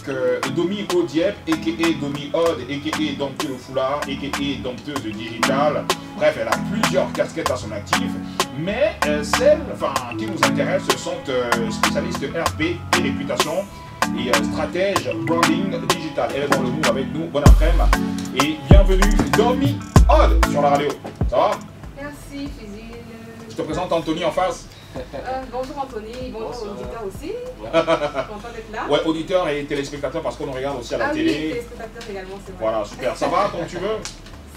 avec Domi Odiep, a.k.a. Domi Odd, a.k.a. Dompteuse de foulard, a.k.a. Dompteuse digitale. Bref, elle a plusieurs casquettes à son actif, mais celles qui nous intéressent sont spécialistes RP et réputation et stratège branding digital. Elle est dans le mot avec nous. Bon après-midi et bienvenue Domi Odd sur la radio. Ça va? Merci Fizil. Je te présente Anthony en face. Bonjour Anthony, bonjour aux auditeurs aussi. Content d'être là. Ouais, auditeurs et téléspectateurs parce qu'on nous regarde aussi à la télé. Oui, téléspectateurs également, c'est vrai. Voilà, super. Ça va comme tu veux?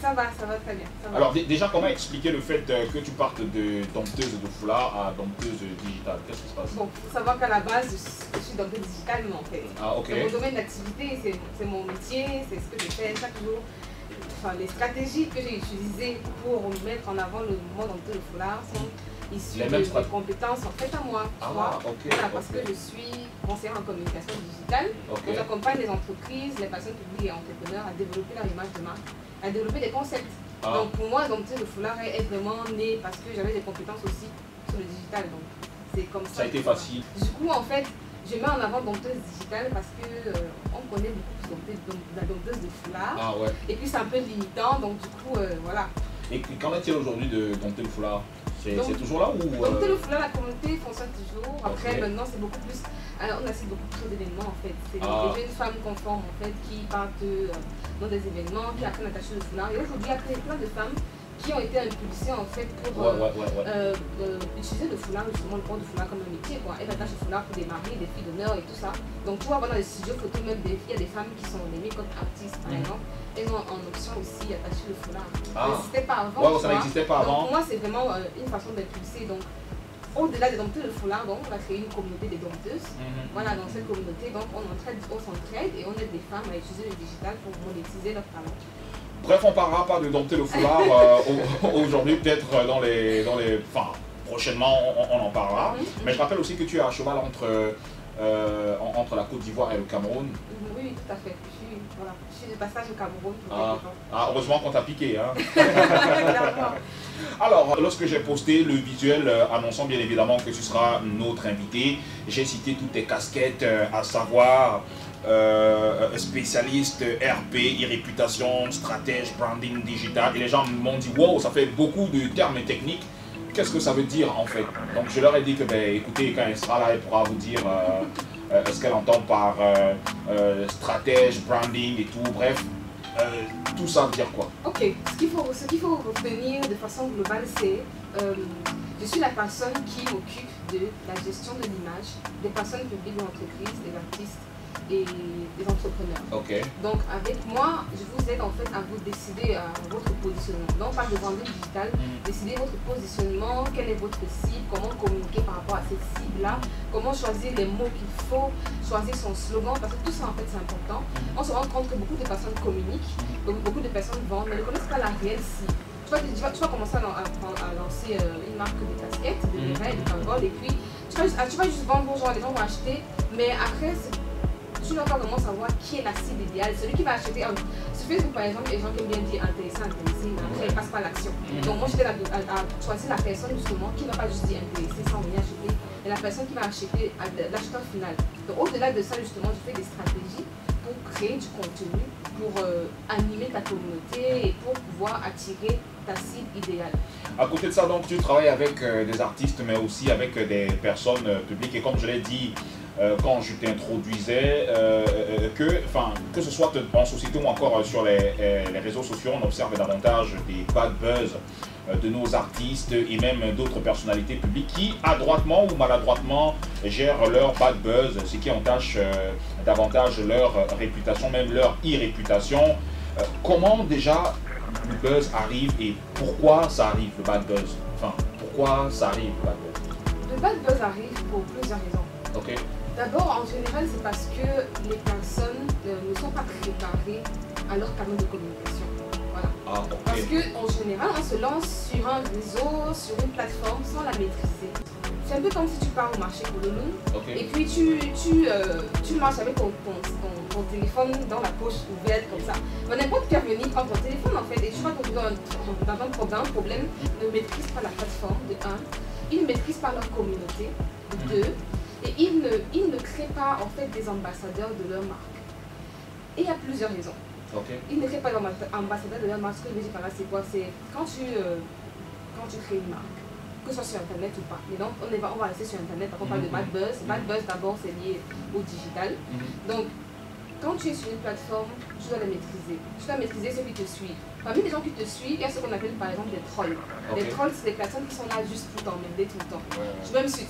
Ça va très bien. Ça va. Alors déjà, comment expliquer le fait que tu partes de dompteuse de foulard à dompteuse digitale? Qu'est-ce qui se passe? Bon, il faut savoir qu'à la base, je suis dompteuse digitale, mais en fait. Ah, ok. Mon domaine d'activité, c'est mon métier, c'est ce que je fais chaque jour. Enfin, les stratégies que j'ai utilisées pour mettre en avant le mouvement dompteuse de foulard sont issues de compétences en fait à moi. Voilà, parce que je suis conseillère en communication digitale. Donc j'accompagne les entreprises, les personnes publiques et entrepreneurs à développer leur image de marque, à développer des concepts. Donc pour moi, dompteuse de foulard est vraiment né parce que j'avais des compétences aussi sur le digital. Donc c'est comme ça. Ça a été facile. Du coup, en fait, je mets en avant dompteuse digitale parce que on connaît beaucoup la dompteuse de foulard. Ah ouais. Et puis c'est un peu limitant, donc du coup, voilà. Et qu'en est-il aujourd'hui de dompter le foulard? C'est toujours là ou Dompter le foulard, la communauté fonctionne toujours. Après, maintenant, c'est beaucoup plus. Alors, on assiste beaucoup trop d'événements en fait. C'est des jeunes femmes conformes en fait qui partent dans des événements, qui apprennent à attacher le foulard. Et aujourd'hui, il y a plein de femmes qui ont été impulsées en fait pour utiliser le foulard, justement le port du foulard comme un métier. Elles attachent le foulard pour des maris, des filles d'honneur et tout ça. Donc tu vois, dans les studios photos, même il y a des femmes qui sont des make-up artistes par exemple. Elles ont en option aussi attaché le foulard. Ça n'existait pas avant. Ça n'existait pas avant. Donc pour moi, c'est vraiment une façon d'impulser. Donc au-delà des dompteurs de foulard, donc, on a créé une communauté des dompteuses. Voilà, dans cette communauté, donc, on s'entraide et on aide des femmes à utiliser le digital pour monétiser leur talent. Bref, on ne parlera pas de dompter le foulard aujourd'hui, peut-être prochainement on en parlera. Mais je rappelle aussi que tu es à cheval entre la Côte d'Ivoire et le Cameroun. Oui, tout à fait. Je suis de passage au Cameroun. Heureusement qu'on t'a piqué. Hein. Alors, lorsque j'ai posté le visuel annonçant bien évidemment que tu seras notre invité, j'ai cité toutes tes casquettes, à savoir spécialiste RP, e-réputation, stratège, branding digital. Et les gens m'ont dit, wow, ça fait beaucoup de termes techniques. Qu'est-ce que ça veut dire en fait? Donc je leur ai dit que, écoutez, quand elle sera là, elle pourra vous dire ce qu'elle entend par stratège, branding et tout, bref. Tout ça veut dire quoi? Ok, ce qu'il faut retenir de façon globale, c'est je suis la personne qui m'occupe de la gestion de l'image des personnes publiques de l'entreprise, des artistes et des entrepreneurs. Donc avec moi, je vous aide en fait à vous décider votre positionnement. Donc par le branding digital, décider votre positionnement, quelle est votre cible, comment communiquer par rapport à cette cible-là, comment choisir les mots qu'il faut, choisir son slogan, parce que tout ça en fait c'est important. On se rend compte que beaucoup de personnes communiquent, beaucoup de personnes vendent, mais ne connaissent pas la réelle cible. Tu vas commencer à lancer une marque de casquettes, de médailles, de camboles, et puis tu vas juste vendre aux gens, les gens vont acheter, mais après tu ne vas pas vraiment savoir qui est la cible idéale. Celui qui va acheter sur Facebook par exemple, les gens qui aiment bien dire intéressant, intéressé, mais après ils ne passent pas à l'action. Donc moi j'étais là à choisir la personne justement qui ne va pas juste dire intéressé sans rien acheter, mais la personne qui va acheter l'acheteur final. Donc au-delà de ça justement, je fais des stratégies pour créer du contenu, pour animer ta communauté et pour pouvoir attirer ta cible idéale. À côté de ça, donc, tu travailles avec des artistes, mais aussi avec des personnes publiques. Et comme je l'ai dit quand je t'introduisais, que ce soit en société ou encore sur les réseaux sociaux, on observe davantage des bad buzz de nos artistes et même d'autres personnalités publiques qui, adroitement ou maladroitement, gèrent leur bad buzz, ce qui entache davantage leur réputation, même leur e-réputation. Comment déjà le buzz arrive et pourquoi ça arrive, le bad buzz? Pourquoi ça arrive, le bad buzz? Le bad buzz arrive pour plusieurs raisons. D'abord, en général, c'est parce que les personnes ne sont pas préparées à leur canal de communication. Voilà. Parce qu'en général, on se lance sur un réseau, sur une plateforme sans la maîtriser. C'est un peu comme si tu pars au marché pour le loun et puis tu marches avec ton téléphone dans la poche ouverte comme ça. Mais n'importe qui va venir prendre ton téléphone en fait et tu vas te retrouver dans un problème. Ils ne maîtrisent pas la plateforme, de 1. Ils ne maîtrisent pas leur communauté, de 2. Et ils ne créent pas en fait des ambassadeurs de leur marque. Et il y a plusieurs raisons. Il ne crée pas d'ambassadeur de leur marque. Ce que je veux dire par là, c'est quoi? C'est quand tu crées une marque, que ce soit sur Internet ou pas. Mais donc, on va rester sur Internet, on parle de bad buzz. Bad buzz, d'abord, c'est lié au digital. Donc, quand tu es sur une plateforme, tu dois la maîtriser. Tu dois maîtriser ceux qui te suivent. Parmi les gens qui te suivent, il y a ce qu'on appelle par exemple des trolls. Les trolls, c'est des personnes qui sont là juste tout le temps, m'aider tout le temps. Tu même sur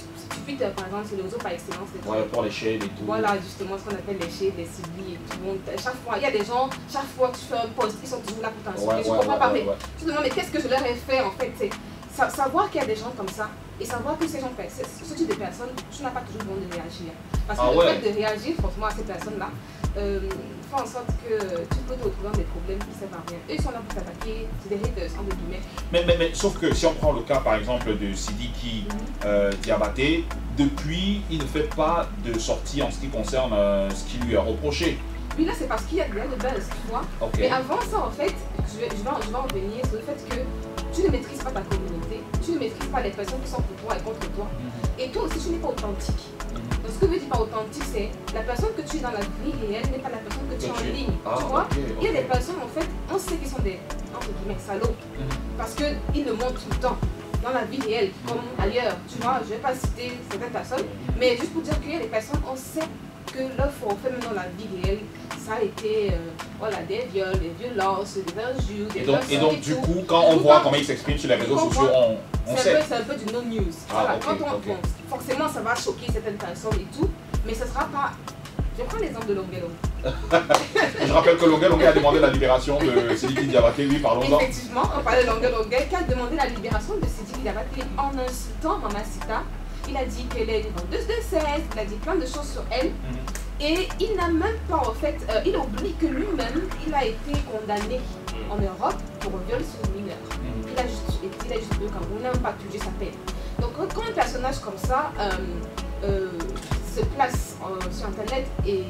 Twitter, par exemple, c'est le réseau par excellence. Pour les shades et tout. Voilà, justement, ce qu'on appelle les shades, les civils et tout le monde. Chaque fois, il y a des gens, chaque fois que tu fais un post, ils sont toujours là pour t'insulter. Je comprends pas, mais tu te demandes, mais qu'est-ce que je leur ai fait en fait? Savoir qu'il y a des gens comme ça et savoir que ces gens, ce type de personnes, tu n'as pas toujours besoin de réagir. Parce que le fait de réagir, franchement, à ces personnes-là, fait en sorte que tu peux te retrouver dans des problèmes qui ne servent à rien. Eux, ils sont là pour t'attaquer, c'est des haters, entre guillemets. Mais sauf que si on prend le cas, par exemple, de Sidiki Diabaté, depuis, il ne fait pas de sortie en ce qui concerne ce qui lui est reproché. Puis là, c'est parce qu'il y a de buzz, tu vois. Mais avant ça, en fait, je vais en venir sur le fait que tu ne maîtrises pas ta communauté, tu ne maîtrises pas les personnes qui sont pour toi et contre toi. Et toi aussi, tu n'es pas authentique. Donc, ce que veut dire pas authentique, c'est la personne que tu es dans la vie réelle n'est pas la personne que tu es en ligne. Tu vois, il y a des personnes, en fait, on sait qu'ils sont des, entre guillemets, salauds. Parce qu'ils le montrent tout le temps. Dans la vie réelle, comme ailleurs. Tu vois, je ne vais pas citer certaines personnes, mais juste pour dire qu'il y a des personnes, on sait que leur forfait, même dans la vie réelle, ça a été voilà, des viols, des violences, des injures, des et donc du coup, quand on voit comment ils s'expriment sur les réseaux sociaux, on sait. C'est un peu du no-news. Voilà. Bon, forcément, ça va choquer certaines personnes et tout, mais ce ne sera pas... Je prends l'exemple de Longuelo. Je rappelle que Longuelo a demandé la libération de Sidiki Diabaté, oui, parlons-en. Effectivement, on parlait de Longuelo qui a demandé la libération de Sidiki Diabaté en insultant Mamacita. Il a dit qu'elle est une vendeuse de sexe, il a dit plein de choses sur elle. Et il n'a même pas, en fait, il oublie que lui-même, il a été condamné en Europe pour un viol sur une mineure. Il a juste vu quand on n'a même pas purgé sa peine. Donc quand un personnage comme ça se place sur Internet et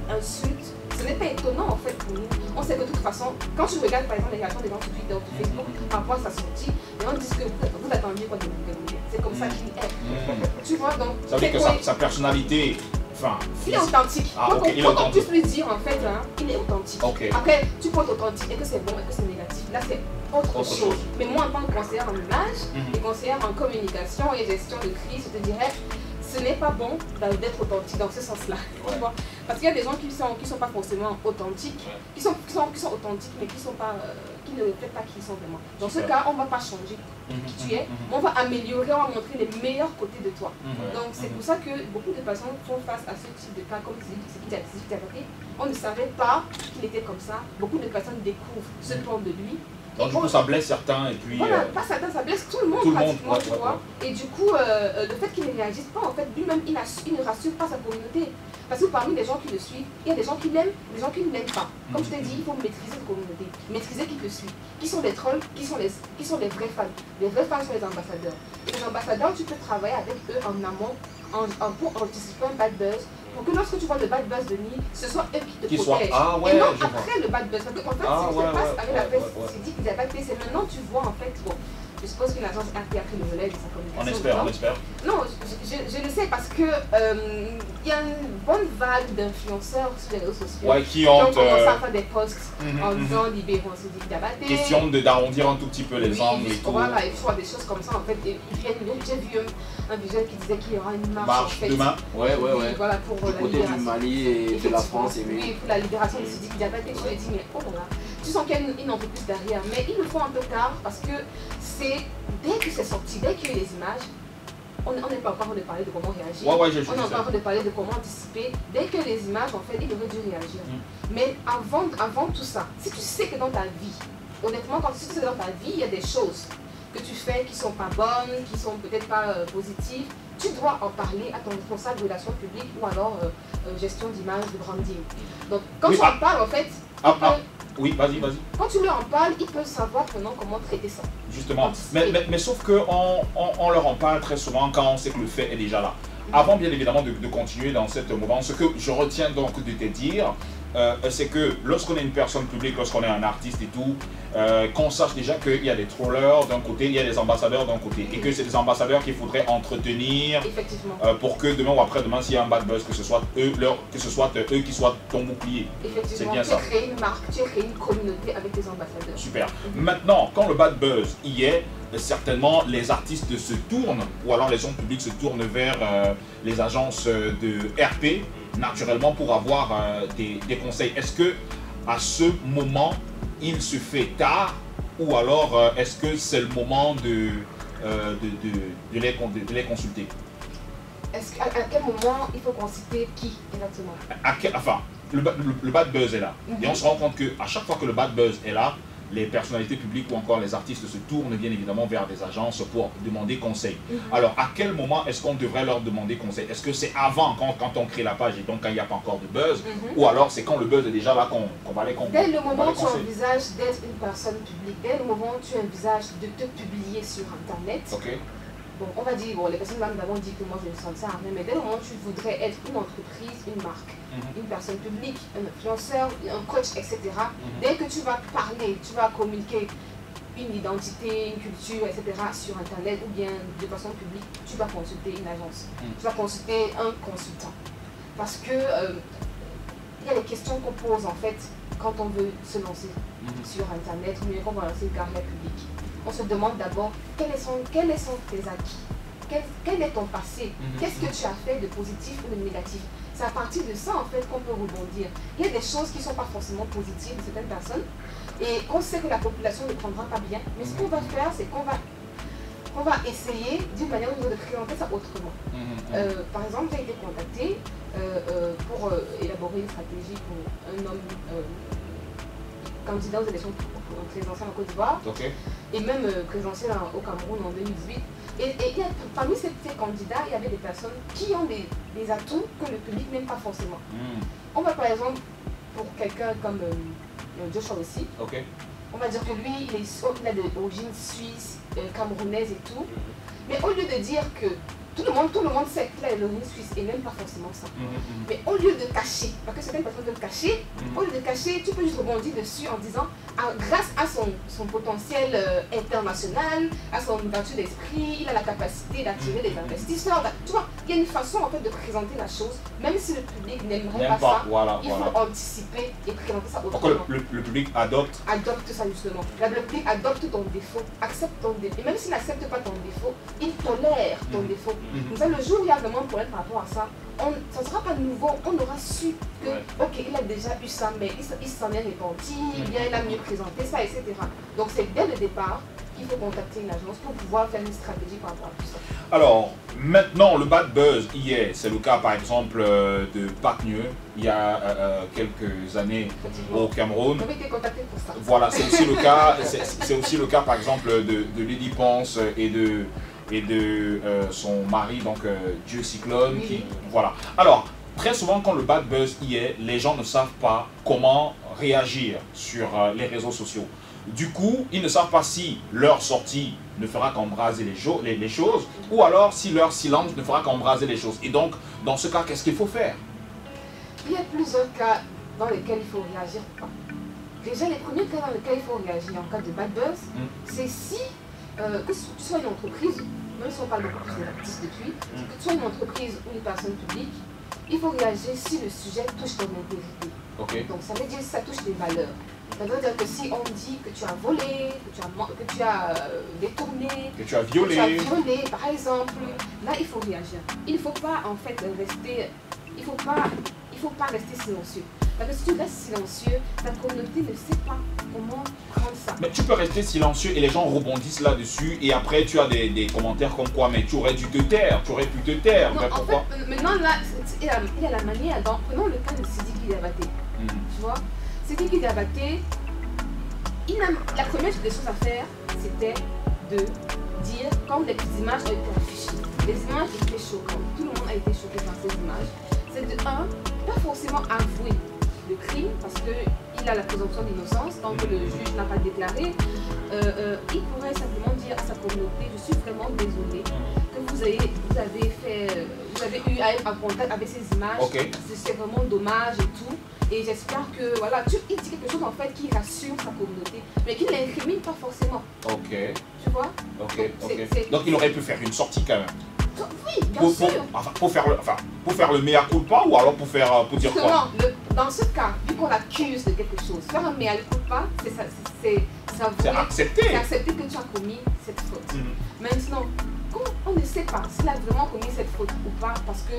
insulte, ce n'est pas étonnant en fait pour nous. On sait que de toute façon, quand tu regardes par exemple les réactions des gens sur Twitter ou sur Facebook par rapport à sa sortie, les gens disent que vous attendiez quoi de Longuelo. C'est comme ça qu'il est. Tu vois, donc... Ça veut dire que sa personnalité... Il est authentique. On puisse lui dire en fait, hein, il est authentique. Après, tu peux être authentique et que c'est bon et que c'est négatif. Là, c'est autre chose. Mais moi, en tant que conseillère en image et conseillère en communication et gestion de crise, je te dirais, ce n'est pas bon d'être authentique dans ce sens-là. Parce qu'il y a des gens qui ne sont pas forcément authentiques, qui sont authentiques, mais qui ne reflètent pas qui ils sont vraiment. Dans ce cas, on ne va pas changer qui tu es, mais on va améliorer, on va montrer les meilleurs côtés de toi. Donc c'est pour ça que beaucoup de personnes font face à ce type de cas, comme Sidiki Diabaté. On ne savait pas qu'il était comme ça. Beaucoup de personnes découvrent ce plan de lui. Donc du coup ça blesse certains et puis... Voilà, pas certains, ça blesse tout le monde pratiquement, tu vois. Et du coup, le fait qu'il ne réagisse pas, en fait, lui-même, il ne rassure pas sa communauté. Parce que parmi les gens qui le suivent, il y a des gens qui l'aiment, des gens qui ne l'aiment pas. Comme je t'ai dit, il faut maîtriser sa communauté, maîtriser qui te suit. Qui sont les trolls, qui sont les vrais fans. Les vrais fans sont les ambassadeurs. Et les ambassadeurs, tu peux travailler avec eux en amont, pour anticiper un bad buzz. Pour que lorsque tu vois le bad buzz venir, ce soit eux qui te protègent. Et non après le bad buzz. Parce qu'en fait, ce qui se passe avec la presse Sidiki Diabaté, c'est maintenant tu vois en fait, bon, je suppose qu'une agence a pris le relais de sa communication. On espère. Non, je le sais parce que il y a une bonne vague d'influenceurs sur les réseaux sociaux qui ont commencé à faire des posts en disant libérons Sidiki Diabaté. Question d'arrondir un tout petit peu les angles et tout. Voilà, il faut des choses comme ça en fait. J'ai vu un visuel qui disait qu'il y aura une marche en fait, demain. Voilà, pour du côté du Mali et de la France. Oui, pour la libération de Sidiki Diabaté. Je me dis, mais oh là là, tu sens qu'il y a une entreprise derrière. Mais ils le font un peu tard parce que c'est dès que c'est sorti, dès qu'il y a eu les images, on n'est pas encore en train de parler de comment réagir. On est encore en train de parler de comment anticiper. Dès que les images, en fait, il aurait dû réagir. Mais avant tout ça, si tu sais que dans ta vie, honnêtement, quand tu sais que dans ta vie, il y a des choses que tu fais qui sont pas bonnes, qui sont peut-être pas positives, tu dois en parler à ton responsable de relations publiques ou alors gestion d'image, de branding. Donc quand tu en parles, en fait, oui, vas-y. Quand tu leur en parles, ils peuvent savoir maintenant comment traiter ça. Justement, mais sauf qu'on leur en parle très souvent quand on sait que le fait est déjà là. Avant bien évidemment de continuer dans cette mouvance, ce que je retiens donc de te dire, c'est que lorsqu'on est une personne publique, lorsqu'on est un artiste et tout, qu'on sache déjà qu'il y a des trollers d'un côté, il y a des ambassadeurs d'un côté, et que c'est des ambassadeurs qu'il faudrait entretenir pour que demain ou après-demain, s'il y a un bad buzz, que ce soit eux, qui soient ton bouclier. Effectivement, tu as créé une marque, tu as créé une communauté avec des ambassadeurs. Super. Maintenant, quand le bad buzz y est, certainement les artistes se tournent, ou alors les gens publics se tournent vers les agences de RP, naturellement, pour avoir des conseils. Est-ce que à ce moment, il se fait tard, ou alors est-ce que c'est le moment de les consulter? À quel moment il faut consulter qui exactement? Enfin, le bad buzz est là. Et on se rend compte qu'à chaque fois que le bad buzz est là, les personnalités publiques ou encore les artistes se tournent bien évidemment vers des agences pour demander conseil. Alors, à quel moment est-ce qu'on devrait leur demander conseil? Est-ce que c'est avant, quand on crée la page et donc quand il n'y a pas encore de buzz, ou alors c'est quand le buzz est déjà là qu'on va les conseiller? Dès le moment où tu envisages d'être une personne publique, dès le moment où tu envisages de te publier sur Internet, bon, on va dire, bon, les personnes là nous avons dit que moi je ne sens ça à rien, mais dès le moment où tu voudrais être une entreprise, une marque, une personne publique, un influenceur, un coach, etc., dès que tu vas parler, tu vas communiquer une identité, une culture, etc. sur Internet ou bien de façon publique, tu vas consulter une agence, tu vas consulter un consultant. Parce que il y a des questions qu'on pose en fait quand on veut se lancer sur Internet ou bien quand on va lancer une carrière publique. On se demande d'abord quels sont tes acquis, quel est ton passé, qu'est-ce que tu as fait de positif ou de négatif. C'est à partir de ça en fait qu'on peut rebondir. Il y a des choses qui ne sont pas forcément positives de certaines personnes et qu'on sait que la population ne prendra pas bien. Mais ce qu'on va faire, c'est qu'on va essayer d'une manière ou d'une autre de présenter ça autrement. Par exemple, j'ai été contactée pour élaborer une stratégie pour un homme candidat aux élections présidentielles en Côte d'Ivoire et même présidentielle au Cameroun en 2018. Et parmi ces candidats, il y avait des personnes qui ont des atouts que le public n'aime pas forcément. On va par exemple, pour quelqu'un comme Joshua aussi, on va dire que lui, il a de l'origine suisse, camerounaise et tout. Mais au lieu de dire que tout le monde sait qu'il a de l'origine suisse et même pas forcément ça. Mais au lieu de cacher, parce que certaines personnes veulent cacher, au lieu de cacher, tu peux juste rebondir dessus en disant, grâce à son potentiel international, à son ouverture d'esprit, il a la capacité d'attirer des investisseurs. Tu vois, il y a une façon en fait de présenter la chose, même si le public n'aimerait pas ça, il faut anticiper et présenter ça autrement. Pour que le public adopte ça justement. Le public adopte ton défaut, accepte ton défaut. Et même s'il n'accepte pas ton défaut, il tolère ton défaut. Comme ça, le jour où il y a vraiment un problème par rapport à ça, ça ne sera pas nouveau. On aura su que, ok, il a déjà eu ça, mais il s'en est repenti, bien, il a mieux présenté ça, etc. Donc c'est dès le départ qu'il faut contacter une agence pour pouvoir faire une stratégie par rapport à tout ça. Alors, maintenant, le bad buzz hier, c'est le cas par exemple de Patnieu, il y a quelques années au Cameroun. On a été contacté pour ça. Voilà, c'est aussi le cas, c'est aussi le cas par exemple de Lady Ponce et de son mari, donc Dieu Cyclone. Voilà. Alors, très souvent quand le bad buzz y est, les gens ne savent pas comment réagir sur les réseaux sociaux. Du coup, ils ne savent pas si leur sortie ne fera qu'embraser les choses, ou alors si leur silence ne fera qu'embraser les choses. Et donc, dans ce cas, qu'est-ce qu'il faut faire? Il y a plusieurs cas dans lesquels il faut réagir ou pas. Déjà, les premiers cas dans lesquels il faut réagir en cas de bad buzz, c'est si que tu sois une entreprise, même si on parle beaucoup plus des artistes depuis, que tu sois une entreprise ou une personne publique, il faut réagir si le sujet touche ton intégrité. Donc ça veut dire que ça touche tes valeurs. Ça veut dire que si on dit que tu as volé, que tu as détourné, que tu as violé, par exemple, là il faut réagir. Il ne faut pas en fait rester, il faut pas rester silencieux. Parce que si tu restes silencieux, ta communauté ne sait pas comment prendre ça. Mais tu peux rester silencieux et les gens rebondissent là-dessus et après tu as des commentaires comme quoi, mais tu aurais dû te taire, tu aurais pu te taire. Non, mais pourquoi? En fait, maintenant là, il y a la manière, prenons le cas de Sidiki Diabaté. Tu vois, Sidiki Diabaté, la première des choses à faire, c'était de dire, quand les images ont été affichées, les images étaient choquantes, tout le monde a été choqué par ces images, c'est de pas forcément avouer le crime parce qu'il a la présomption d'innocence, tant que le juge n'a pas déclaré, il pourrait simplement dire à sa communauté, je suis vraiment désolé que vous avez eu à être en contact avec ces images, c'est vraiment dommage et tout. Et j'espère que, voilà, il dit quelque chose en fait qui rassure sa communauté, mais qui ne l'incrimine pas forcément. Ok. Tu vois? Donc il aurait pu faire une sortie quand même. Oui, bien sûr. Pour faire le mea culpa ou alors pour dire quoi? Dans ce cas, vu qu'on l'accuse de quelque chose, faire un mea culpa, c'est accepter que tu as commis cette faute. Maintenant, on ne sait pas s'il a vraiment commis cette faute ou pas, parce que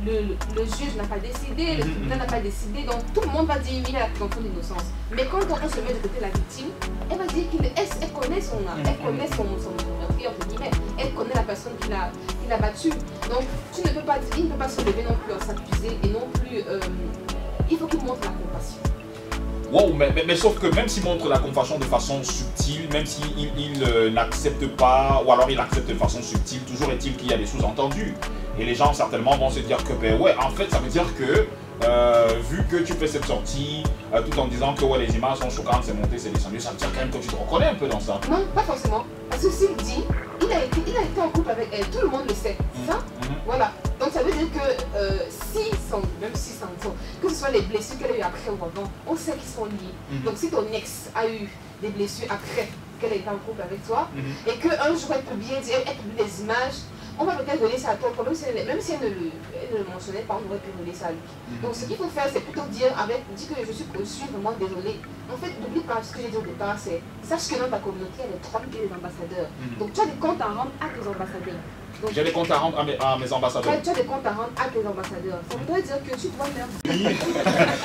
le juge n'a pas décidé, le tribunal n'a pas décidé, donc tout le monde va dire oui à la présomption d'innocence. Mais quand on se met de côté la victime, elle va dire qu'elle connaît son âme, elle connaît son meurtrier, entre guillemets, elle connaît la personne qui l'a battu. Donc il ne peut pas se lever non plus à s'accuser et non plus, il faut qu'il montre la compassion. Wow, mais sauf que même s'il montre la compassion de façon subtile, même s'il n'accepte pas, ou alors il accepte de façon subtile, toujours est-il qu'il y a des sous-entendus. Et les gens certainement vont se dire que, ben ouais, en fait, ça veut dire que, vu que tu fais cette sortie, tout en disant que ouais, les images sont choquantes, c'est monté, c'est descendu, ça veut dire quand même que tu te reconnais un peu dans ça. Non, pas forcément. Parce que s'il dit, il a été en couple avec elle, tout le monde le sait, c'est ça? Voilà. Donc ça veut dire que même si que ce soit les blessures qu'elle a eues après ou avant, on sait qu'ils sont liés. Donc si ton ex a eu des blessures après qu'elle était en couple avec toi, et qu'un jour elle publie des images, on va peut-être donner ça à toi, même si elle ne le mentionnait pas, on aurait pu donner ça à lui. Donc ce qu'il faut faire, c'est plutôt dire que je suis vraiment désolée. En fait, n'oublie pas ce que j'ai dit au départ, c'est sache que dans ta communauté, il y a des Trump et des ambassadeurs. Donc tu as des comptes à rendre à tes ambassadeurs. J'ai des comptes à rendre à mes ambassadeurs. Tu as des comptes à rendre à tes ambassadeurs. Ça voudrait dire que tu dois leur...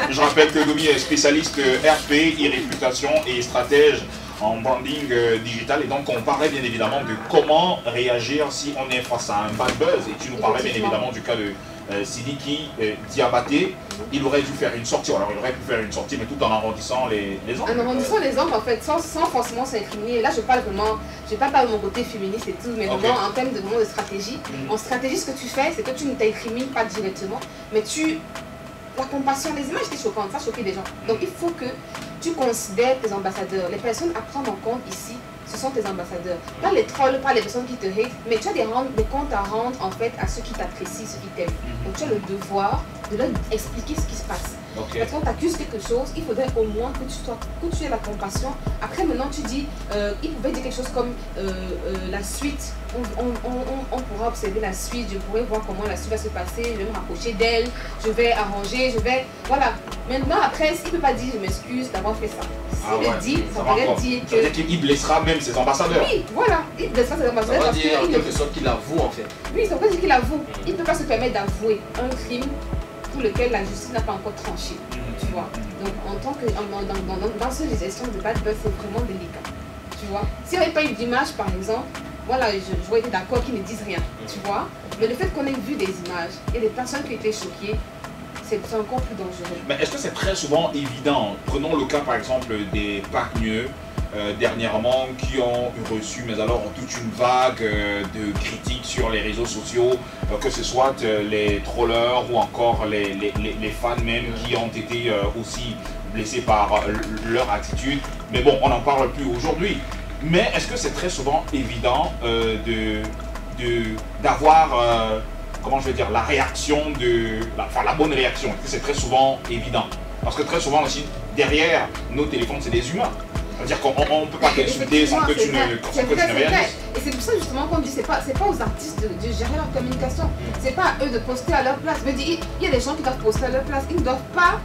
Je rappelle que Gomi est spécialiste RP, e-réputation et stratège en branding digital, et donc on parlait bien évidemment de comment réagir si on est face à un bad buzz, et tu nous parlais bien évidemment du cas de Sidiki Diabaté. Il aurait dû faire une sortie, alors il aurait pu faire une sortie mais tout en arrondissant les angles. En arrondissant les angles en fait, sans forcément s'incriminer. Là je parle vraiment, je ne parle pas de mon côté féministe et tout, mais vraiment en termes de stratégie. En stratégie, ce que tu fais, c'est que tu ne t'incrimines pas directement, mais la compassion, les images étaient choquantes, ça choquait des gens. Donc il faut que tu considères tes ambassadeurs. Les personnes à prendre en compte ici, ce sont tes ambassadeurs. Pas les trolls, pas les personnes qui te hate, mais tu as des comptes à rendre en fait à ceux qui t'apprécient, ceux qui t'aiment. Donc tu as le devoir de leur expliquer ce qui se passe. Parce qu'on t'accuse quelque chose, il faudrait au moins que tu aies la compassion. Après maintenant tu dis, il pouvait dire quelque chose comme la suite, on pourra observer la suite, je pourrais voir comment la suite va se passer, je vais me rapprocher d'elle, je vais arranger, voilà. Maintenant après, il ne peut pas dire je m'excuse d'avoir fait ça. S'il le dit, ça veut dire que... C'est-à-dire qu'il blessera même ses ambassadeurs. Oui, voilà, il blessera ses ambassadeurs. Ça veut dire en quelque sorte qu'il avoue en fait. Oui, ça veut dire qu'il avoue. Il ne peut pas se permettre d'avouer un crime pour lequel la justice n'a pas encore tranché, tu vois. Donc en tant que dans ce gestion de bad buzz, c'est vraiment délicat, tu vois. S'il n'y avait pas eu d'image par exemple, voilà, j'aurais été d'accord qu'ils ne disent rien, tu vois. Mais le fait qu'on ait vu des images et des personnes qui étaient choquées, c'est encore plus dangereux. Mais est-ce que c'est très souvent évident? Prenons le cas par exemple des Pacgneux dernièrement qui ont reçu, mais alors toute une vague de critiques sur les réseaux sociaux, que ce soit les trollers ou encore les fans même qui ont été aussi blessés par leur attitude. Mais bon, on n'en parle plus aujourd'hui. Mais est-ce que c'est très souvent évident d'avoir, comment je vais dire, la réaction, la bonne réaction? Est-ce que c'est très souvent évident? Parce que très souvent aussi, derrière nos téléphones, c'est des humains. C'est-à-dire qu'on ne peut pas t'insulter sans que tu ne réagisses. Et c'est pour ça justement qu'on dit, c'est pas aux artistes de gérer leur communication. C'est pas à eux de poster à leur place. Je veux dire, il y a des gens qui doivent poster à leur place. Ils ne doivent pas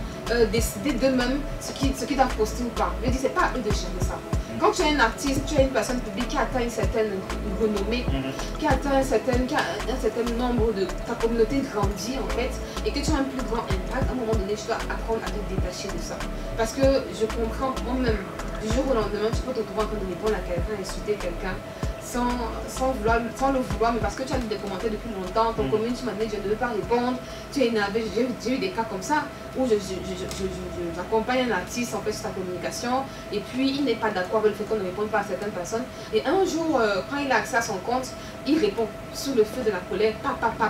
décider d'eux-mêmes ce qu'ils doivent poster ou pas. Je veux dire, c'est pas à eux de gérer ça. Quand tu es un artiste, tu es une personne publique qui atteint une certaine renommée, qui atteint un certain nombre de... Ta communauté grandit en fait, et que tu as un plus grand impact, à un moment donné, tu dois apprendre à te détacher de ça. Parce que je comprends moi-même, du jour au lendemain, tu peux te retrouver en train de répondre à quelqu'un, insulter quelqu'un, sans le vouloir, mais parce que tu as lu des commentaires depuis longtemps, ton commune, tu m'as dit je ne veux pas répondre, tu es énervé. J'ai eu des cas comme ça où j'accompagne un artiste en fait sur sa communication et puis il n'est pas d'accord avec le fait qu'on ne réponde pas à certaines personnes. Et un jour, quand il a accès à son compte, il répond sous le feu de la colère,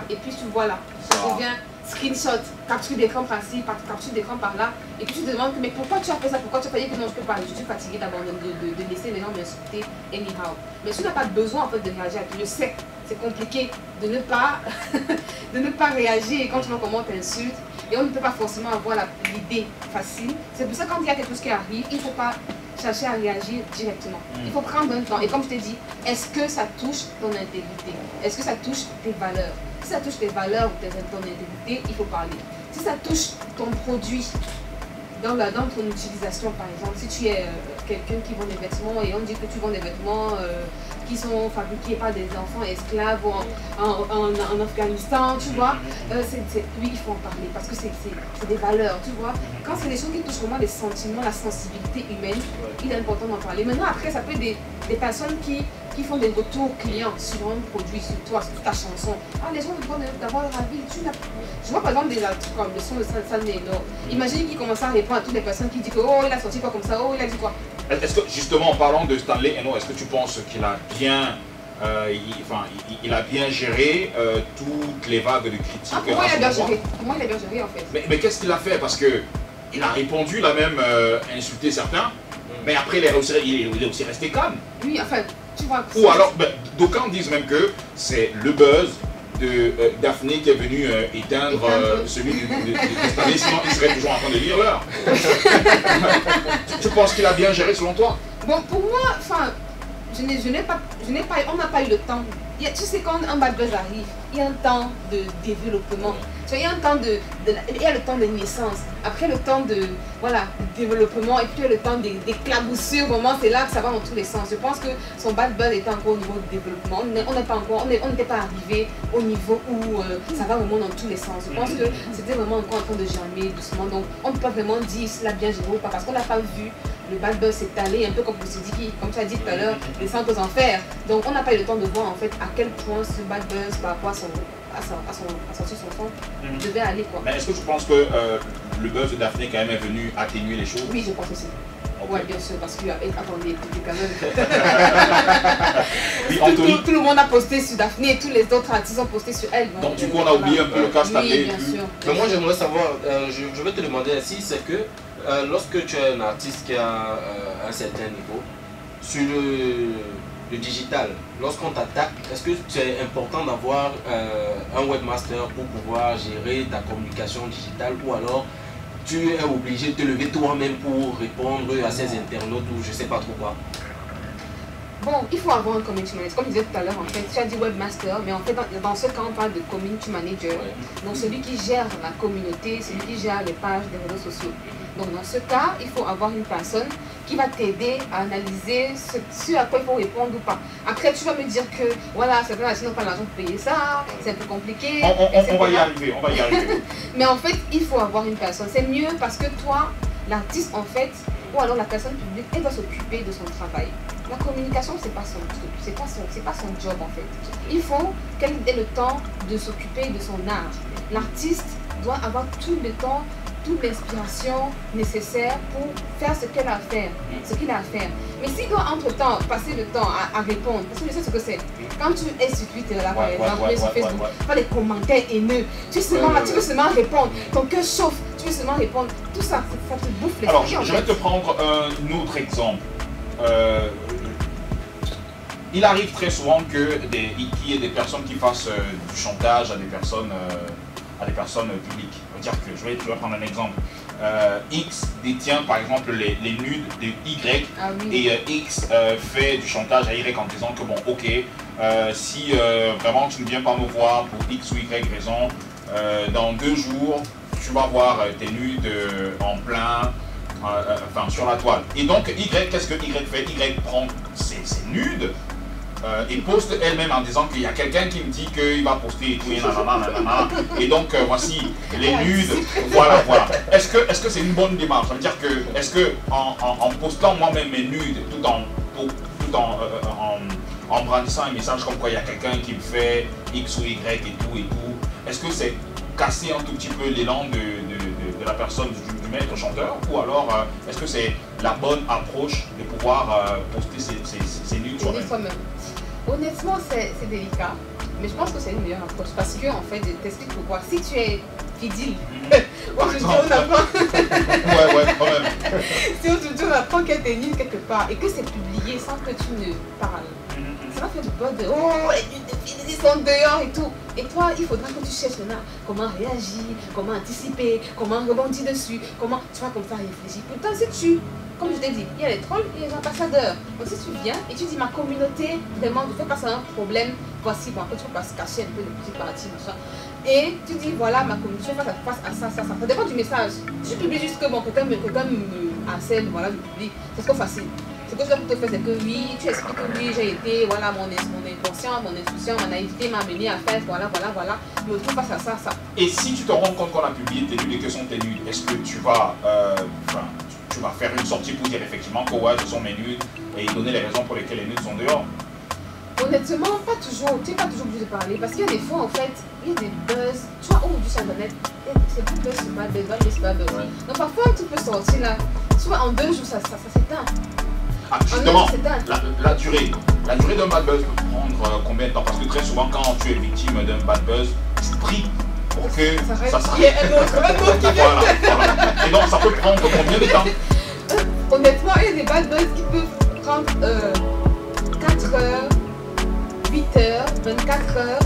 et puis tu vois là, ça devient screenshot, capture d'écran par-ci, capture d'écran par-là, et puis tu te demandes mais pourquoi tu as fait ça, pourquoi tu as pas dit que non je peux pas, je suis fatiguée d'abandonner, de laisser les gens m'insulter anyhow. Mais tu n'as pas besoin en fait de réagir à tout, je sais, c'est compliqué de ne pas, de ne pas réagir quand tu vois comment t'insultes. Et on ne peut pas forcément avoir l'idée facile. C'est pour ça que quand il y a quelque chose qui arrive, il ne faut pas chercher à réagir directement. Il faut prendre un temps. Et comme je t'ai dit, est-ce que ça touche ton intégrité? Est-ce que ça touche tes valeurs? Si ça touche tes valeurs ou ton intégrité, il faut parler. Si ça touche ton produit, dans ton utilisation par exemple, si tu es quelqu'un qui vend des vêtements et on dit que tu vends des vêtements qui sont fabriqués par des enfants esclaves en Afghanistan, tu vois, oui, il faut en parler parce que c'est des valeurs, tu vois. Quand c'est des choses qui touchent vraiment les sentiments, la sensibilité humaine, il est important d'en parler. Maintenant, après, ça peut être des personnes qui font des retours clients sur un produit, sur toi, sur ta chanson. Ah, les gens vont d'avoir leur avis. Je vois par exemple des trucs comme le son de Salné. Imagine qu'il commence à répondre à toutes les personnes qui disent que oh, il a sorti quoi comme ça, oh, il a dit quoi. Est-ce que justement en parlant de Stanley Eno, est-ce que tu penses qu'il a bien, il a bien géré toutes les vagues de critiques? Pour moi, il a bien géré. Pour moi, il a bien géré en fait. Mais qu'est-ce qu'il a fait? Parce que il a répondu, il a même insulté certains, mais après il est aussi resté calme. Oui, enfin, tu vois. Ou alors, d'aucuns disent même que c'est le buzz de Daphné qui est venu éteindre celui de Stanley, sinon il serait toujours en train de lire l'heure. Tu penses qu'il a bien géré selon toi? Bon, pour moi, enfin, on n'a pas eu le temps. Tu sais, quand un bad buzz arrive, il y a un temps de développement. Tu vois, il y a un temps il y a le temps de naissance. Après le temps de développement et puis il y a le temps d'éclaboussure. Vraiment, c'est là que ça va dans tous les sens. Je pense que son bad buzz était encore au niveau du développement. On n'était pas arrivé au niveau où ça va vraiment dans tous les sens. Je pense que c'était vraiment encore en train de germer doucement. Donc, on ne peut pas vraiment dire s'il a bien géré ou pas parce qu'on n'a pas vu le bad buzz s'étaler un peu comme comme tu as dit tout à l'heure, descendre aux enfers. Donc, on n'a pas eu le temps de voir en fait à quel point ce bad buzz par rapport à sortir son fond devait aller quoi. Mais est-ce que tu penses que le buzz de Daphné quand même est venu atténuer les choses? Oui, je pense aussi. Okay. Oui, bien sûr, parce que attendez, écoutez quand même. Oui, tout le monde a posté sur Daphné et tous les autres artistes ont posté sur elle. Donc du coup, on a oublié un peu le cas Stanley. Oui, bien sûr. Mais moi, j'aimerais savoir, je vais te demander ainsi, c'est que lorsque tu es un artiste qui a un certain niveau, sur le digital, lorsqu'on t'attaque, est-ce que c'est important d'avoir un webmaster pour pouvoir gérer ta communication digitale ou alors tu es obligé de te lever toi-même pour répondre à ces internautes ou je sais pas trop quoi? Bon, il faut avoir un community manager. Comme je disais tout à l'heure, en fait, tu as dit webmaster, mais en fait, dans ce cas, on parle de community manager. Donc, celui qui gère la communauté, celui qui gère les pages des réseaux sociaux. Donc, dans ce cas, il faut avoir une personne qui va t'aider à analyser ce à quoi il faut répondre ou pas. Après, tu vas me dire que, voilà, certains artistes n'ont pas l'argent pour payer ça, c'est un peu compliqué. On va y arriver, on va y arriver. Mais en fait, il faut avoir une personne. C'est mieux parce que toi, l'artiste, en fait, ou alors la personne publique, elle doit s'occuper de son travail. La communication, c'est pas son truc, c'est pas son job en fait. Il faut qu'elle ait le temps de s'occuper de son art. L'artiste doit avoir tout le temps, toute l'inspiration nécessaire pour faire ce qu'elle a à faire, ce qu'il a à faire. Mais s'il doit entre-temps passer le temps à répondre, parce que je sais ce que c'est. Quand tu es sur Twitter, là, par exemple, sur Facebook, pas les commentaires haineux, tu veux seulement répondre, ton cœur chauffe, tu veux seulement répondre, tout ça, ça te bouffe les Alors, je vais te prendre un autre exemple. Il arrive très souvent qu'il y ait des personnes qui fassent du chantage à des personnes publiques. Je vais prendre un exemple. X détient par exemple les nudes de Y et X fait du chantage à Y en disant que bon ok, si vraiment tu ne viens pas me voir pour X ou Y raison, dans 2 jours tu vas voir tes nudes en plein, sur la toile. Et donc Y, qu'est-ce que Y fait? Y prend ses nudes et poste elle-même en disant qu'il y a quelqu'un qui me dit qu'il va poster et tout, et donc voici les nudes, voilà. Est-ce que c'est une bonne démarche? Ça veut dire que, est-ce que en postant moi-même mes nudes, tout en brandissant un message comme quoi il y a quelqu'un qui me fait X ou Y et tout, est-ce que c'est casser un tout petit peu l'élan de la personne, du maître chanteur, ou alors est-ce que c'est la bonne approche de pouvoir poster ses nudes soi-même? Honnêtement, c'est délicat, mais je pense que c'est une meilleure approche parce que, en fait, je t'explique pourquoi. Si tu es fidèle, aujourd'hui on apprend. Quand même. Si aujourd'hui on apprend qu'elle est nulle quelque part et que c'est publié sans que tu ne parles, va faire du buzz de oh, les filles ils sont dehors et tout. Et toi, il faudra que tu cherches là comment réagir, comment anticiper, comment rebondir dessus, comment tu vas comme ça réfléchir. Pourtant, si tu, comme je t'ai dit, il y a les trolls et les ambassadeurs. Donc si tu viens et tu dis ma communauté, vraiment, je fais passer un problème, voici, bon, après tu peux pas se cacher un peu de petites parties, machin. Et tu dis voilà, ma communauté, je fais face à ça, ça, ça. Ça dépend du message. Si tu publies juste que bon, quelqu'un me harcèle, voilà, je publie, c'est trop facile. Ce que je dois te faire, c'est que oui, tu expliques que oui, j'ai été, voilà, mon inconscient, mon intuition, ma naïveté m'a amené à faire, voilà. Mais autre face à ça, ça. Et si tu te rends compte qu'on a publié tes nudes et que sont tes nudes, est-ce que tu vas, tu vas faire une sortie pour dire effectivement que ouais, ce sont mes nudes et donner les raisons pour lesquelles les nudes sont dehors? Honnêtement, pas toujours, tu n'es pas toujours obligé de parler parce qu'il y a des fois en fait, il y a des buzz, tu vois, aujourd'hui sur internet, c'est plus buzz, c'est pas buzz, c'est pas buzz. Ouais. Donc parfois tu peux sortir là, tu vois, en 2 jours ça s'éteint. Ah, justement, la durée d'un bad buzz peut prendre combien de temps? Parce que très souvent, quand tu es victime d'un bad buzz, tu pries pour que ça s'arrête. Il y a un autre qui vient. Voilà. Et donc, ça peut prendre combien de temps? Honnêtement, il y a des bad buzz qui peuvent prendre 4 heures, 8 heures, 24 heures,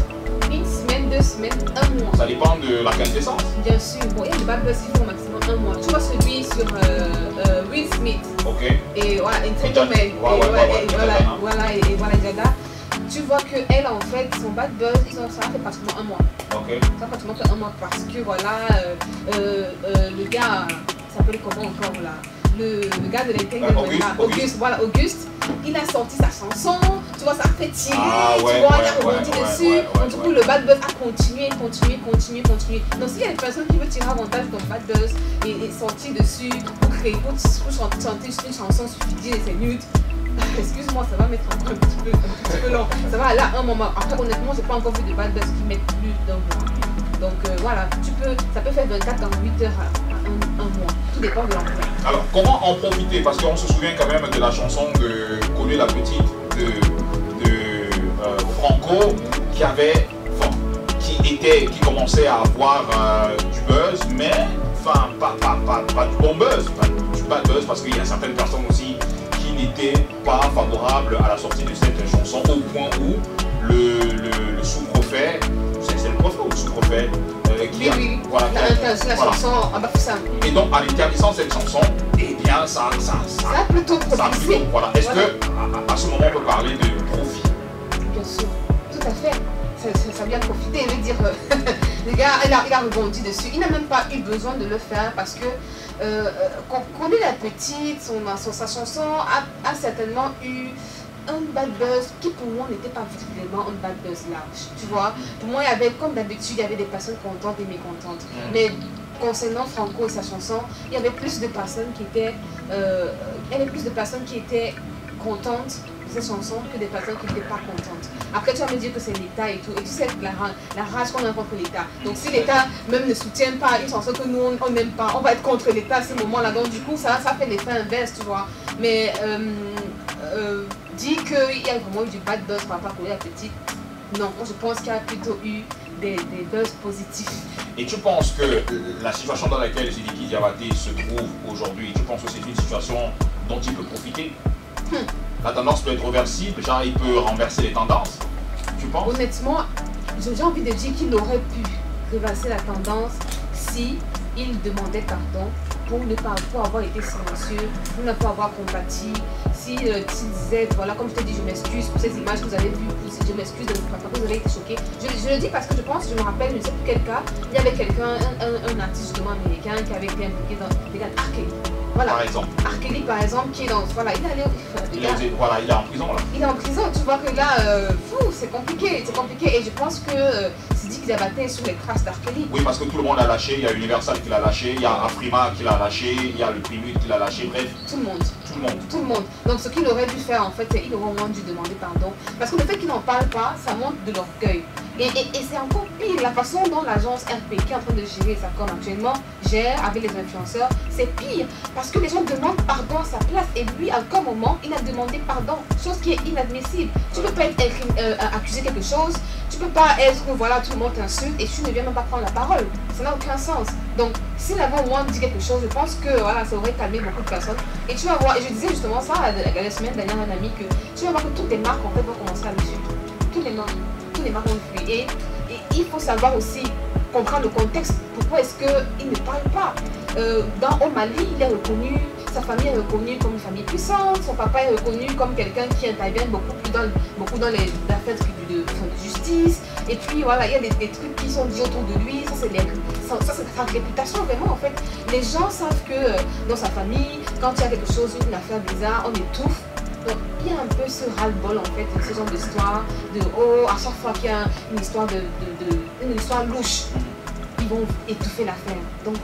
une semaine, 2 semaines, 1 mois. Ça dépend de la quintessence. Bien sûr, bon, il y a des bad buzz qui font au maximum 1 mois. Tu vois celui sur Will Smith. Ok. Et voilà, Entanglement. Et voilà, Jada. Tu vois qu'elle, en fait, son bad buzz, ça fait pratiquement 1 mois. Ok. Ça fait pratiquement 1 mois parce que voilà, le gars, il s'appelle comment encore là? Le gars de l'Entanglement, Auguste, il a sorti sa chanson, tu vois, ça a fait tirer, tu vois, il a rebondi dessus. Donc, du coup, le bad buzz a continué. Donc, s'il y a des personnes qui veulent tirer avantage de ton bad buzz et sortir dessus pour chanter une chanson suffisante et c'est nul, excuse-moi, ça va mettre encore un petit peu long. Ça va aller à un moment. Après, honnêtement, j'ai pas encore vu de bad buzz qui mettent plus d'un mois. Donc voilà, ça peut faire 24 à 8 heures à un mois. Tout dépend de l'emploi. Alors, comment en profiter? Parce qu'on se souvient quand même de la chanson de Connu la Petite de Franco qui commençait à avoir du buzz, mais enfin pas du bon buzz, pas du bad buzz, parce qu'il y a certaines personnes aussi qui n'étaient pas favorables à la sortie de cette chanson au point où le sous-préfet, c'est le préfet ou le sous-préfet Oui, voilà, la chanson en Bafoussa. Et donc, en interdisant cette chanson, eh bien, ça a plutôt profité. Voilà. Est-ce que à ce moment, on peut parler de profit? Bien sûr, tout à fait. Ça vient profiter. Je veux dire, le gars, il a rebondi dessus. Il n'a même pas eu besoin de le faire parce que quand il est petite, sa chanson a certainement eu un bad buzz qui pour moi n'était pas vraiment un bad buzz large, tu vois. Pour moi, il y avait, comme d'habitude, il y avait des personnes contentes et mécontentes. Mais concernant Franco et sa chanson, il y avait plus de personnes qui étaient contentes de cette chanson que des personnes qui n'étaient pas contentes. Après, tu vas me dire que c'est l'État et tout, et tu sais la rage qu'on a contre l'État. Donc si l'État même ne soutient pas une chanson que nous on n'aime pas, on va être contre l'État à ce moment-là. Donc du coup, ça fait l'effet inverse, tu vois. Mais dit qu'il y a vraiment eu du bad buzz par rapport à la petite, non, je pense qu'il y a plutôt eu des buzz positifs. Et tu penses que la situation dans laquelle Sidiki Diabaté se trouve aujourd'hui, tu penses que c'est une situation dont il peut profiter? La tendance peut être réversible, genre il peut renverser les tendances, tu penses? Honnêtement, j'ai envie de dire qu'il aurait pu réverser la tendance si il demandait pardon pour avoir été silencieux, pour ne pas avoir compati. Si tu disais, voilà, comme je te dis, je m'excuse pour ces images que vous avez vues, je m'excuse de vous avez été choqué. Je le dis parce que je me rappelle, je ne sais plus quel cas, il y avait quelqu'un, un artiste justement américain qui avait été impliqué dans les gars R. Kelly. Voilà. Par exemple. R. Kelly, par exemple, qui est dans. Voilà, il est allé. Il est en prison là. Il est en prison, tu vois que là, c'est compliqué. Et je pense que Sidiki Diabaté est sur les traces d'R. Kelly. Oui, parce que tout le monde l'a lâché, il y a Universal qui l'a lâché, il y a Afrima qui l'a lâché, il y a le Primute qui l'a lâché, bref. Tout le monde. Donc ce qu'il aurait dû faire en fait, c'est qu'il aurait au moins dû demander pardon. Parce que le fait qu'il n'en parle pas, ça montre de l'orgueil. Et c'est encore pire, la façon dont l'agence RP qui est en train de gérer ça comme actuellement gère avec les influenceurs, c'est pire. Parce que les gens demandent pardon à sa place et lui, à aucun moment, il a demandé pardon. Chose qui est inadmissible. Tu ne peux pas être accusé quelque chose, tu ne peux pas être, voilà, tout le monde t'insulte et tu ne viens même pas prendre la parole. Ça n'a aucun sens. Donc, si l'avant au moins dit quelque chose, je pense que voilà, ça aurait calmé beaucoup de personnes. Et tu vas voir, et je disais justement ça la semaine dernière à un ami, que tu vas voir que toutes les marques en fait vont commencer à le suivre. Toutes les marques vont le suivre. Et il faut savoir aussi comprendre le contexte. Pourquoi est-ce qu'il ne parle pas au Mali, il est reconnu, sa famille est reconnue comme une famille puissante, son papa est reconnu comme quelqu'un qui intervient beaucoup dans les affaires de justice. Et puis voilà, il y a des trucs qui sont dits autour de lui. Ça, c'est sa réputation vraiment en fait. Les gens savent que dans sa famille, quand il y a quelque chose, une affaire bizarre, on étouffe. Donc, il y a un peu ce ras-le-bol en fait, de ce genre d'histoire, à chaque fois qu'il y a une histoire une histoire louche, ils vont étouffer l'affaire. Donc,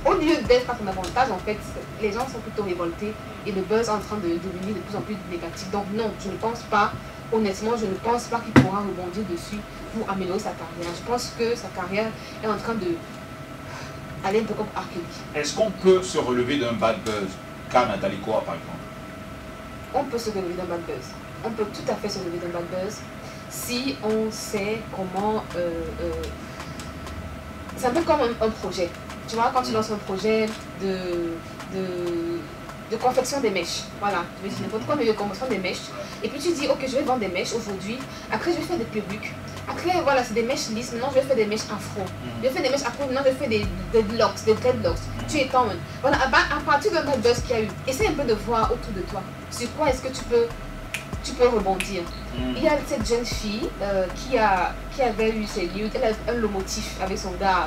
au lieu d'être à son avantage, en fait, les gens sont plutôt révoltés et le buzz est en train de devenir de plus en plus négatif. Donc non, je ne pense pas, honnêtement, je ne pense pas qu'il pourra rebondir dessus pour améliorer sa carrière. Je pense que sa carrière est en train de aller un peu comme R. Kelly. Est-ce qu'on peut se relever d'un bad buzz, qu'a Nathalie Koa par exemple? On peut se relever d'un bad buzz. On peut tout à fait se relever d'un bad buzz si on sait comment... c'est un peu comme un projet. Tu vois, quand tu lances un projet de confection des mèches. Voilà, je vais dire n'importe quoi, mais de confection des mèches. Et puis tu dis, ok, je vais vendre des mèches aujourd'hui. Après, je vais faire des perruques. Après, voilà, c'est des mèches lisses. Maintenant, je vais faire des mèches afro. Je vais faire des mèches afro. Maintenant, je vais faire des locks, des dreadlocks. Tu étends. Voilà, à partir d'un bad buzz qu'il y a eu, essaie un peu de voir autour de toi. Sur quoi est-ce que tu peux rebondir. Il y a cette jeune fille qui avait eu ses nudes, elle a un lomotif avec son gars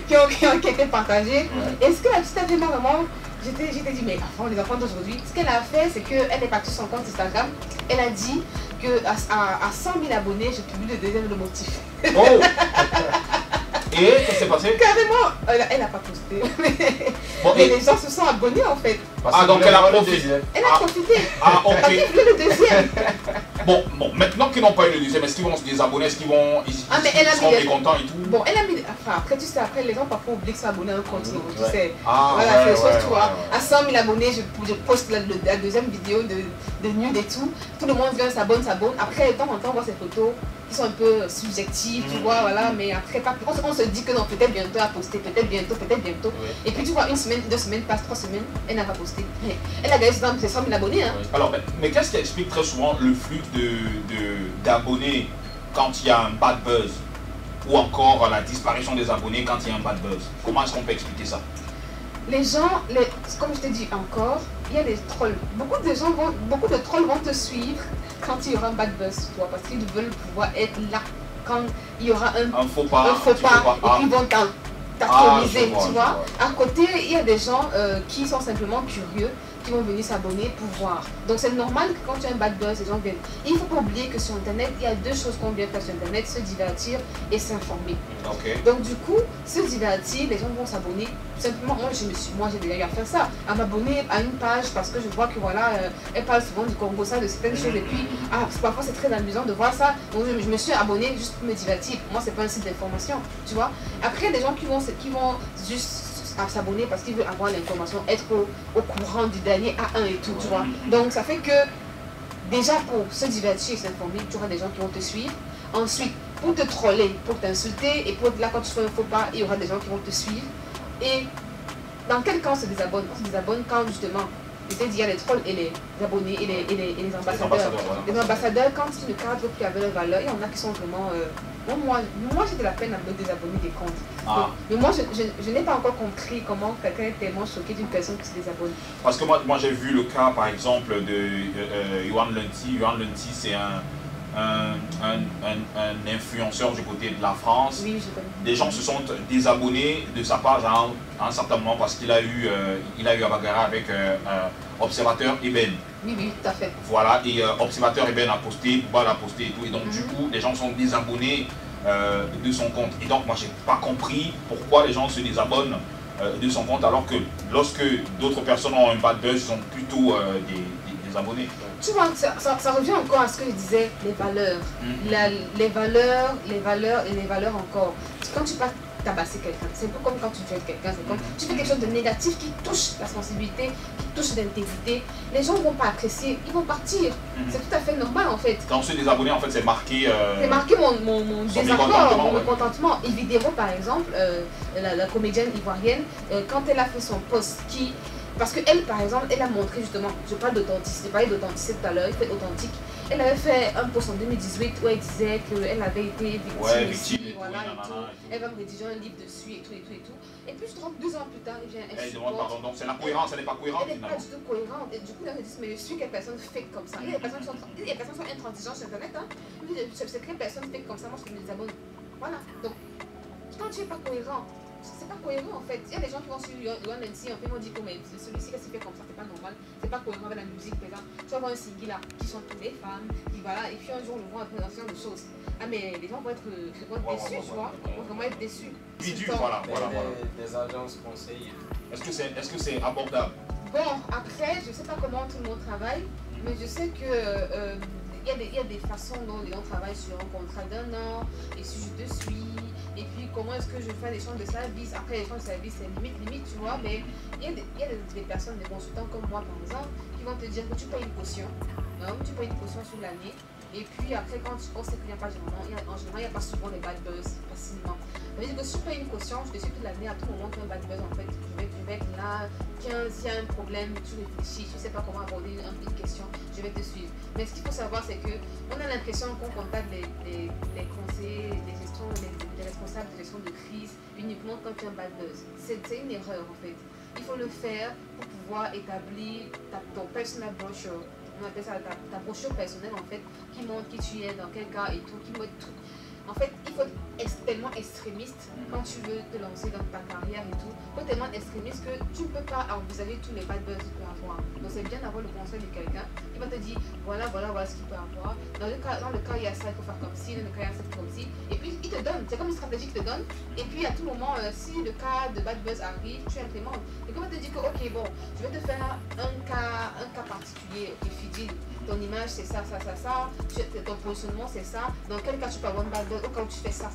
qui ont été partagés. Et ce que la petite a fait, vraiment, j'étais dit, mais enfin, les enfants d'aujourd'hui, ce qu'elle a fait, c'est qu'elle est partie sur son compte Instagram, elle a dit qu'à 100 000 abonnés, je publie le deuxième lomotif. Oh. Et qu'est-ce qui s'est passé? Carrément, elle n'a pas posté. Mais les gens se sont abonnés en fait. Donc elle a profité. Elle a profité. Ok. Parce qu'ils voulaient le deuxième. Bon, maintenant qu'ils n'ont pas eu le deuxième, est-ce qu'ils vont se désabonner? Est-ce qu'ils seront mécontents et tout? Bon, elle a mis. Enfin, après, tu sais, après, les gens parfois oublient de s'abonner à un compte. Tu sais. Voilà, c'est les choses, tu vois. À 100 000 abonnés, je poste la deuxième vidéo de nude et tout. Tout le monde vient, s'abonne. Après, de temps en temps, on voit ces photos qui sont un peu subjectives, tu vois, voilà. Mais après, on se dit que non, peut-être bientôt à poster, peut-être bientôt. Et puis, tu vois, une semaine, 2 semaines passent, 3 semaines, elle n'a pas posté. Elle a gagné ses 100 000 abonnés. Hein. Alors, mais qu'est-ce qui explique très souvent le flux d'abonnés quand il y a un bad buzz, ou encore la disparition des abonnés quand il y a un bad buzz? Comment est-ce qu'on peut expliquer ça? Les gens, comme je te dis encore, il y a des trolls. Beaucoup de trolls vont te suivre quand il y aura un bad buzz sur toi, parce qu'ils veulent pouvoir être là quand il y aura un faux pas, et puis ils vont t'atomiser, tu vois. À côté, il y a des gens qui sont simplement curieux, qui vont venir s'abonner pour voir. Donc c'est normal que quand tu as un bad buzz, les gens viennent. Et il ne faut pas oublier que sur Internet, il y a 2 choses qu'on vient faire sur Internet, se divertir et s'informer. Donc du coup, se divertir, les gens vont s'abonner. Simplement, moi j'ai déjà eu à faire ça, à m'abonner à une page parce que je vois que voilà, elle parle souvent du Congo, ça, de certaines choses. Et puis, parfois c'est très amusant de voir ça. Donc je me suis abonnée juste pour me divertir. Pour moi, c'est pas un site d'information, tu vois. Après, il y a des gens qui vont juste à s'abonner parce qu'ils veulent avoir l'information, être au courant du dernier A1 et tout, tu vois. Donc ça fait que déjà pour se divertir et s'informer, tu auras des gens qui vont te suivre. Ensuite, pour te troller, pour t'insulter et pour là quand tu fais un faux pas, il y aura des gens qui vont te suivre. Et dans quel cas on se désabonne? On se désabonne quand justement, je t'ai dit, il y a les trolls et les abonnés et les ambassadeurs. Les ambassadeurs, quand tu ne cadres plus avec leur valeur, il y en a qui sont vraiment... Moi j'ai de la peine à me désabonner des comptes. Donc, mais moi, je n'ai pas encore compris comment quelqu'un est tellement choqué d'une personne qui se désabonne. Parce que moi j'ai vu le cas, par exemple, de Yohan Lunti. Yohan Lunti, c'est un influenceur du côté de la France. Oui, je connais. Des gens se sont désabonnés de sa page à un certain moment parce qu'il a eu à bagarrer avec Observateur Eben. Oui, tout à fait. Voilà, et Observateur Eben a posté, Boubal a posté et tout. Et donc, du coup, les gens sont désabonnés de son compte. Et donc, moi, j'ai pas compris pourquoi les gens se désabonnent de son compte alors que lorsque d'autres personnes ont un bad buzz, ils ont plutôt des des abonnés. Tu vois, ça revient encore à ce que je disais, les valeurs. Les valeurs et les valeurs encore. Quand tu pars tabasser quelqu'un, c'est un peu comme quand tu tues quelqu'un, c'est comme tu fais quelque chose de négatif qui touche la sensibilité, qui touche l'intégrité. Les gens ne vont pas apprécier, ils vont partir. C'est tout à fait normal en fait. Quand c'est des abonnés, en fait, c'est marqué. C'est marqué mon désaccord, mon mécontentement. Évidemment, par exemple, la comédienne ivoirienne, quand elle a fait son post qui. Parce qu'elle, par exemple, elle a montré justement, je parle d'authenticité, j'ai parlé d'authenticité tout à l'heure, il fait authentique. Elle avait fait un post en 2018 où elle disait qu'elle avait été victime, et voilà, tout, et tout. Elle va me rédiger un livre dessus et tout. Et puis je trouve 2 ans plus tard, elle vient, elle demande pardon. Donc c'est la cohérence, elle n'est pas cohérente. Elle n'est pas du tout cohérente. Et du coup, elle me dit, mais je suis quelle personne fake comme ça. Il y a des personnes qui sont intransigeantes sur Internet. Hein. C'est quelle personne fake comme ça, moi je me désabonne. Voilà. Donc, quand tu n'es pas cohérent, c'est pas cohérent en fait. Il y a des gens qui vont sur YouNC, en fait, ils vont dire que celui-ci, qu'est-ce qu'il fait comme ça, c'est pas normal, c'est pas cohérent avec la musique, par exemple. Tu vas voir un single là, qui sont toutes les femmes, qui voilà, et puis un jour, on le voit après dans ce genre de choses. Ah, mais les gens vont être déçus, tu vois, vont vraiment être déçus. Voilà. Des agences conseils. Est-ce que c'est abordable? Bon, après, je sais pas comment tout le monde travaille, mais je sais que. Il y a des façons dont les gens travaillent sur un contrat d'1 an, et si je te suis, et puis comment est-ce que je fais des échanges de services. Après, les échanges de services, c'est limite, tu vois, mais il y a des personnes, des consultants comme moi, par exemple, qui vont te dire que tu payes une caution, tu payes une caution sur l'année, et puis après, quand on sait qu'il n'y a pas en général, il n'y a pas souvent les bad buzz facilement. Ça veut dire que si je paye une caution, je te suis toute l'année, à tout moment, tu as un bad buzz, en fait, je vais être là, tiens, s'il y a un problème, tu réfléchis, tu ne sais pas comment aborder une question, je vais te suivre. Mais ce qu'il faut savoir, c'est qu'on a l'impression qu'on contacte les conseillers, les responsables de gestion de crise uniquement quand tu as un bad buzz. C'est une erreur en fait. Il faut le faire pour pouvoir établir ton personal brochure. On appelle ça ta brochure personnelle en fait, qui montre qui tu es, dans quel cas et tout, qui montre tout. En fait, il faut être tellement extrémiste quand tu veux te lancer dans ta carrière et tout. Il faut tellement extrémiste que tu ne peux pas envisager tous les bad buzz que tu peux avoir. Donc c'est bien d'avoir le conseil de quelqu'un qui va te dire voilà ce qu'il peut avoir. Dans le cas, il y a ça, il faut faire comme ci, dans le cas, il y a ça, comme ci. Et puis il te donne, c'est comme une stratégie qu'il te donne. Et puis à tout moment, si le cas de bad buzz arrive, tu implémentes. Et comment te dire que ok, bon, je vais te faire un cas particulier, ok, fidèle. Ton image c'est ça, ton positionnement c'est ça, dans quel cas tu peux avoir un bad buzz, au cas où tu fais ça.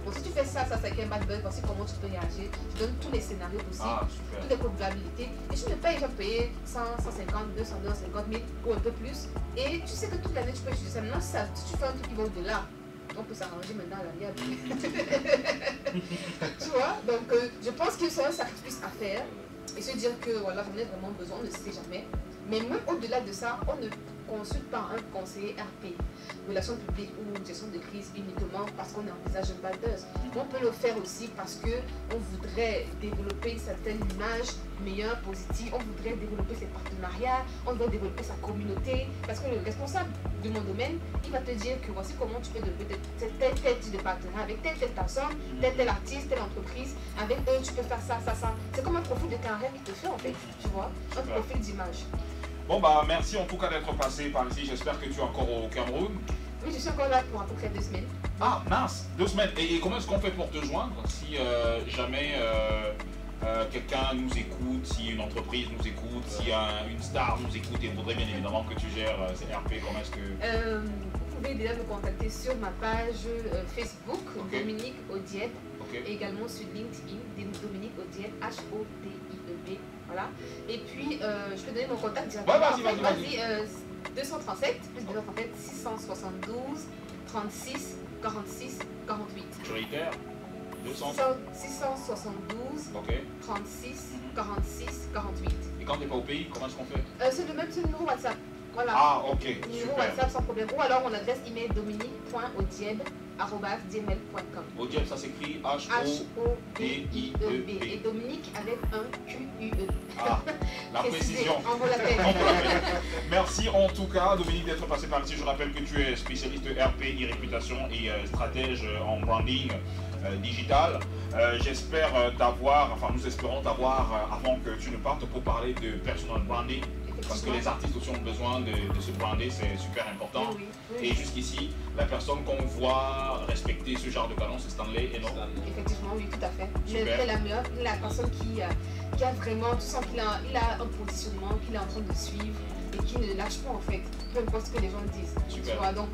Donc si tu fais ça avec un bad buzz, voici comment tu peux réagir, je donne tous les scénarios possibles, toutes les probabilités, et tu me payes, je vais payer 100, 150, 200, 250 000 ou un peu plus, et tu sais que toute l'année tu peux utiliser ça. Maintenant si tu fais un truc qui va au-delà, on peut s'arranger maintenant à la mienne. Tu vois, donc je pense qu'il y a un sacrifice à faire, et se dire que voilà, j'en ai vraiment besoin, on ne sait jamais. Mais même au-delà de ça, on ne consulte pas un conseiller RP, relations publiques ou gestion de crise uniquement parce qu'on envisage un bad buzz. On peut le faire aussi parce qu'on voudrait développer une certaine image meilleure, positive, on voudrait développer ses partenariats, on doit développer sa communauté, parce que le responsable de mon domaine, il va te dire que voici comment tu peux développer tel type de partenariat avec telle personne, tel artiste, telle entreprise, avec eux tu peux faire ça. C'est comme un profil de carrière qui te fait en fait, tu vois, un profil d'image. Bon bah merci en tout cas d'être passé par ici, j'espère que tu es encore au Cameroun. Oui, je suis encore là pour à peu près 2 semaines. Ah mince, 2 semaines. Et comment est-ce qu'on fait pour te joindre si jamais quelqu'un nous écoute, si une entreprise nous écoute, si une star nous écoute et voudrait bien évidemment que tu gères ces RP, comment est-ce que... Vous pouvez déjà me contacter sur ma page Facebook, Dominique Odieb, et également sur LinkedIn, Dominique Odieb, H-O-D-I-E-B. Voilà. Et puis, je peux donner mon contact directement. Ouais, vas-y. 237, plus 237, 672, 36, 46, 48. Je réitère. 672, 36, 46, 48. Et quand tu n'es pas au pays, comment est-ce qu'on fait? C'est le même numéro WhatsApp. Voilà. Ah, ok. Numéro WhatsApp sans problème. Ou alors on adresse email dominique.odieb@gmail.com. Odieb, ça s'écrit H-O-D-I-E-B. Et Dominique avec un Q-U-E. Ah, la précision. On vaut la peine. Merci en tout cas, Dominique, d'être passé par ici. Je rappelle que tu es spécialiste RP, e-réputation et stratège en branding digital. J'espère nous espérons t'avoir avant que tu ne partes pour parler de personal branding. Parce que les artistes aussi ont besoin de se brander, c'est super important. Oui. Et jusqu'ici, la personne qu'on voit respecter ce genre de canon, c'est Stanley et non? Effectivement, oui, tout à fait. Super. C'est la meilleure, la personne qui a vraiment, tu sens qu'il a un positionnement, qu'il est en train de suivre. et qui ne lâche pas en fait, peu importe ce que les gens disent. Super. Tu vois, donc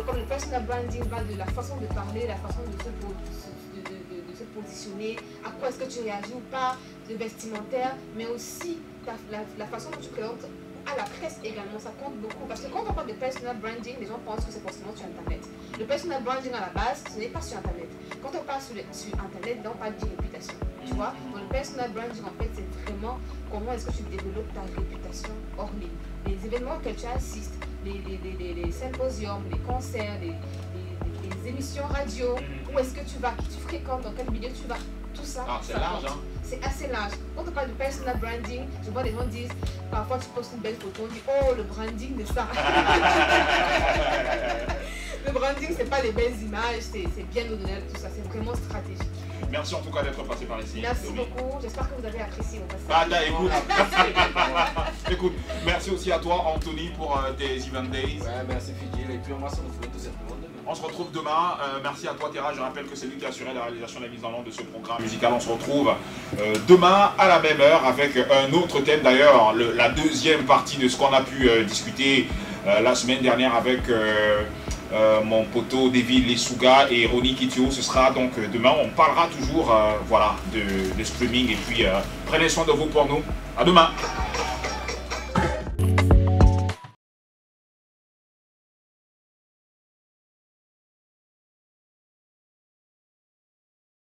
comme le personal branding va de la façon de parler, la façon de se positionner, à quoi est-ce que tu réagis ou pas, le vestimentaire, mais aussi la façon dont tu présentes à la presse également, ça compte beaucoup. Parce que quand on parle de personal branding, les gens pensent que c'est forcément sur Internet. Le personal branding à la base, ce n'est pas sur Internet. Quand on parle sur Internet, on parle de réputation. Tu vois, donc le personal branding, en fait, c'est vraiment comment est-ce que tu développes ta réputation hors ligne. Les événements que tu assistes, les symposiums, les concerts, les émissions radio, où est-ce que tu vas, qui tu fréquentes, dans quel milieu tu vas, tout ça. Ah, c'est large, hein? C'est assez large. Quand on parle de personal branding, je vois des gens disent, parfois tu postes une belle photo, on dit, oh, le branding de ça. Le branding, c'est pas les belles images, c'est bien au-delà de tout ça, c'est vraiment stratégique. Merci en tout cas d'être passé par ici. Merci beaucoup, j'espère que vous avez apprécié mon Ah, passage. écoute. Écoute, merci aussi à toi, Anthony, pour tes Event Days. Ouais, merci Fidjil. Et puis on va se retrouver tout simplement demain. On se retrouve demain. Merci à toi, Terra. Je rappelle que c'est lui qui a assuré la réalisation et la mise en œuvre de ce programme musical. On se retrouve demain à la même heure avec un autre thème. D'ailleurs, la deuxième partie de ce qu'on a pu discuter la semaine dernière avec mon poteau David Lesuga et Ronnie Kitio. Ce sera donc demain. On parlera toujours voilà, de streaming. Et puis, prenez soin de vous pour nous. À demain.